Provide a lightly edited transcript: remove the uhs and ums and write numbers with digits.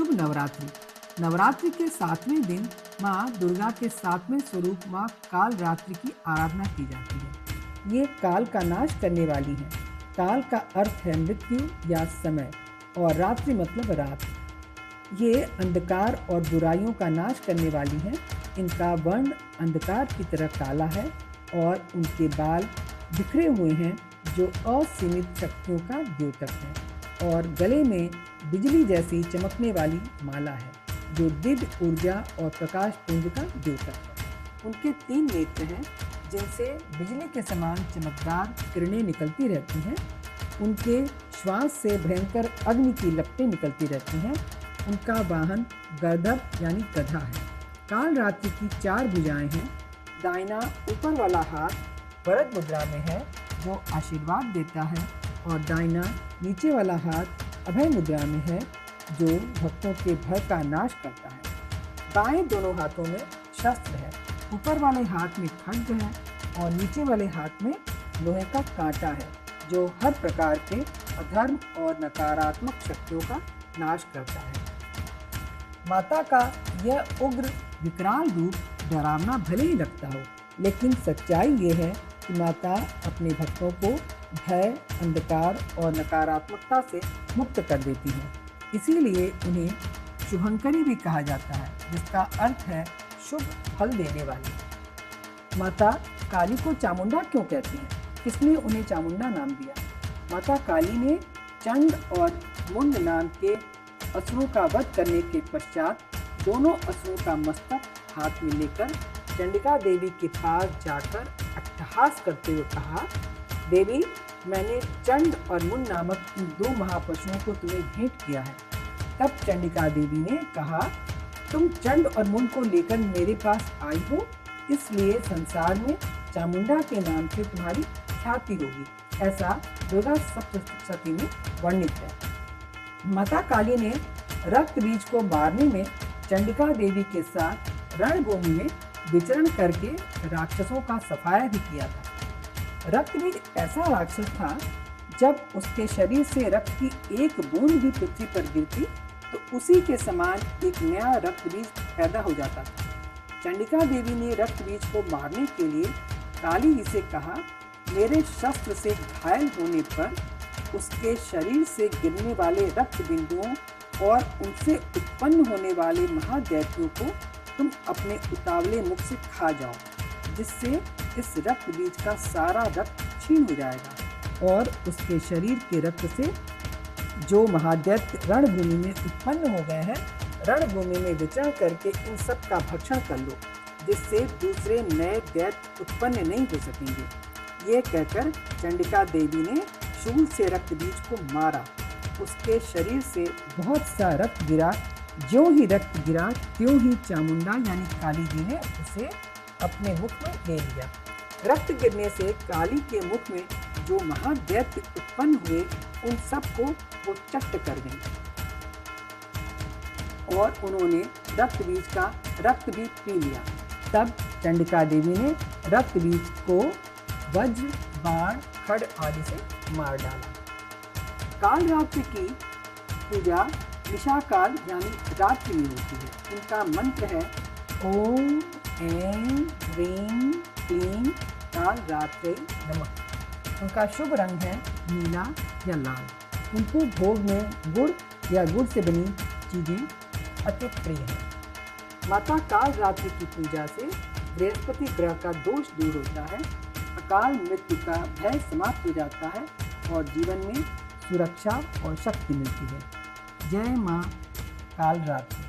शुभ नवरात्रि। नवरात्रि के 7वें दिन माँ दुर्गा के 7वें स्वरूप माँ काल रात्रि की आराधना की जाती है। ये काल का नाश करने वाली है। काल का अर्थ है मृत्यु या समय और रात्रि मतलब रात। ये अंधकार और बुराइयों का नाश करने वाली है। इनका वर्ण अंधकार की तरह काला है और उनके बाल बिखरे हुए हैं जो असीमित शक्तियों का द्योतक है और गले में बिजली जैसी चमकने वाली माला है जो दिव्य ऊर्जा और प्रकाश पुंज का द्योतक है। उनके 3 नेत्र हैं जिनसे बिजली के समान चमकदार किरणें निकलती रहती हैं। उनके श्वास से भयंकर अग्नि की लपटें निकलती रहती हैं। उनका वाहन गर्दभ यानी गधा है। काल रात्रि की 4 भुजाएं हैं। दाहिना ऊपर वाला हाथ वरद मुद्रा में है जो आशीर्वाद देता है और दाहिना नीचे वाला हाथ अभय मुद्रा में है जो भक्तों के भय का नाश करता है। बाएं दोनों हाथों में शस्त्र है। ऊपर वाले हाथ में खड्ग है और नीचे वाले हाथ में लोहे का कांटा है जो हर प्रकार के अधर्म और नकारात्मक शक्तियों का नाश करता है। माता का यह उग्र विकराल रूप डरावना भले ही लगता हो, लेकिन सच्चाई ये है कि माता अपने भक्तों को भय, अंधकार और नकारात्मकता से मुक्त कर देती है। इसीलिए उन्हें शुभंकरी भी कहा जाता है, जिसका अर्थ है शुभ फल देने वाली। माता काली को चामुंडा क्यों कहते हैं? किसने उन्हें चामुंडा नाम दिया? माता काली ने चंड और मुंड नाम के असुरों का वध करने के पश्चात दोनों असुरों का मस्तक हाथ में लेकर चंडिका देवी के पास जाकर अट्टहास करते हुए कहा, देवी, मैंने चंड और मुंड नामक इन 2 महापशुओं को तुम्हें भेंट किया है। तब चंडिका देवी ने कहा, तुम चंड और मुंड को लेकर मेरे पास आई हो, इसलिए संसार में चामुंडा के नाम से तुम्हारी ख्याति होगी। ऐसा दुर्गा सप्तशती में वर्णित है। माता काली ने रक्त बीज को मारने में चंडिका देवी के साथ रणभूमि में विचरण करके राक्षसों का सफाया भी किया था। रक्त बीज ऐसा राक्षस था, जब उसके शरीर से रक्त की एक बूंद भी पृथ्वी पर गिरती तो उसी के समान एक नया रक्त बीज पैदा हो जाता था। चंडिका देवी ने रक्त बीज को मारने के लिए काली जी से कहा, मेरे शस्त्र से घायल होने पर उसके शरीर से गिरने वाले रक्त बिंदुओं और उनसे उत्पन्न होने वाले महादैत्यों को तुम अपने उतावले मुख से खा जाओ, जिससे इस रक्त बीज का सारा रक्त क्षीण हो जाएगा और उसके शरीर के रक्त से जो महादैत्य रणभूमि में उत्पन्न हो गए हैं, रणभूमि में विचरण करके इन सब का भक्षण कर लो, जिससे दूसरे नए दैत्य उत्पन्न नहीं हो सकेंगे। ये कहकर चंडिका देवी ने शूल से रक्त बीज को मारा। उसके शरीर से बहुत सा रक्त गिरा। ज्यों ही रक्त गिरा त्यों ही चामुंडा यानी काली जी ने उसे अपने मुख में ले लिया। रक्त गिरने से काली के मुख में जो महादैत्य उत्पन्न हुए, उन सबको वो चट्ट कर गई और उन्होंने रक्त बीज का रक्त भी पी लिया। तब चंडिका देवी ने रक्त बीज को वज्र, बाण, खड्ग आदि से मार डाला। काल रात्रि की पूजा निशाकाल यानी रात्रि में होती है। इनका मंत्र है ओम ऐं ह्रीं क्लीं काल रात्रे नमः। उनका शुभ रंग है नीला या लाल। उनको भोग में गुड़ या गुड़ से बनी चीज़ें अति प्रिय हैं। माता काल रात्रि की पूजा से बृहस्पति ग्रह का दोष दूर होता है, अकाल मृत्यु का भय समाप्त हो जाता है और जीवन में सुरक्षा और शक्ति मिलती है। जय माँ काल रात्रि।